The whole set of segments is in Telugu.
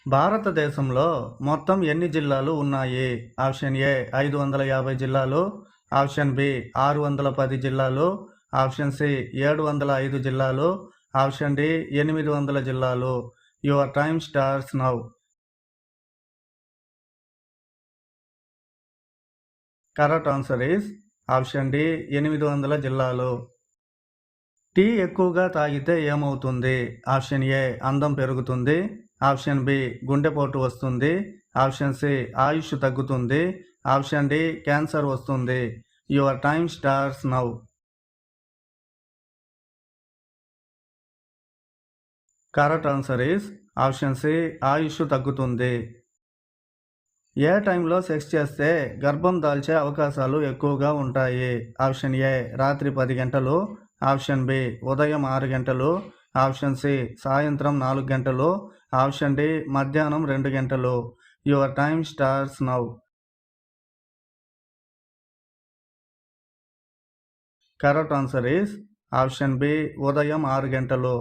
భారతదేశంలో మొత్తం ఎన్ని జిల్లాలు ఉన్నాయి? ఆప్షన్ ఏ 550 జిల్లాలు, ఆప్షన్ బి 610 జిల్లాలు, ఆప్షన్ సి 705 జిల్లాలు, ఆప్షన్ డి 800 జిల్లాలు. Your time starts now. Correct answer is option D 800 జిల్లాలు. టీ ఎక్కువగా తాగితే ఏమవుతుంది? ఆప్షన్ ఏ అందం పెరుగుతుంది, ఆప్షన్ బి గుండెపోటు వస్తుంది, ఆప్షన్ సి ఆయుష్ తగ్గుతుంది, ఆప్షన్ డి క్యాన్సర్ వస్తుంది. Your time starts now. Correct answer is option C ఆయుష్ తగ్గుతుంది. ఏ టైంలో సెక్స్ చేస్తే గర్భం దాల్చే అవకాశాలు ఎక్కువగా ఉంటాయి? ఆప్షన్ ఏ రాత్రి 10 గంటలు, ఆప్షన్ బి ఉదయం 6 గంటలు, ఆప్షన్ సి సాయంత్రం 4 గంటలు, ఆప్షన్ డి మధ్యాహ్నం 2 గంటలు. Your time starts now. Correct answer is option B ఉదయం 6 గంటలు.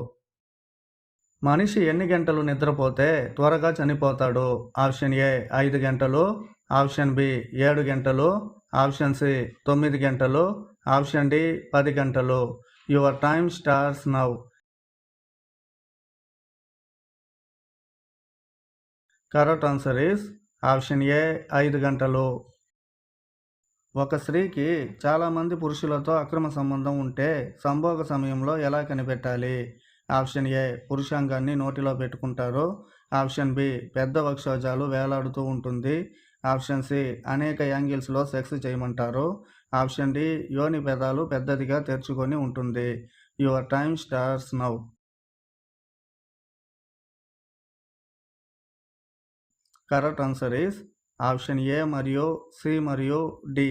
మనిషి ఎన్ని గంటలు నిద్రపోతే త్వరగా చనిపోతాడు? ఆప్షన్ ఏ 5 గంటలు, ఆప్షన్ బి 7 గంటలు, ఆప్షన్ సి 9 గంటలు, ఆప్షన్ డి 10 గంటలు. Your time starts now. Correct answer is option A 5 గంటలు. ఒక స్త్రీకి చాలామంది పురుషులతో అక్రమ సంబంధం ఉంటే సంభోగ సమయంలో ఎలా కనిపెట్టాలి? ఆప్షన్ ఏ పురుషాంగాన్ని నోటిలో పెట్టుకుంటారు, ఆప్షన్ బి పెద్ద వక్షోజాలు వేలాడుతూ ఉంటుంది, ఆప్షన్ సి అనేక యాంగిల్స్లో సెక్స్ చేయమంటారు, ఆప్షన్ డి యోని పెదాలు పెద్దదిగా తెరుచుకొని ఉంటుంది. Your time starts now. Correct answer is option A మరియు సి మరియు డి.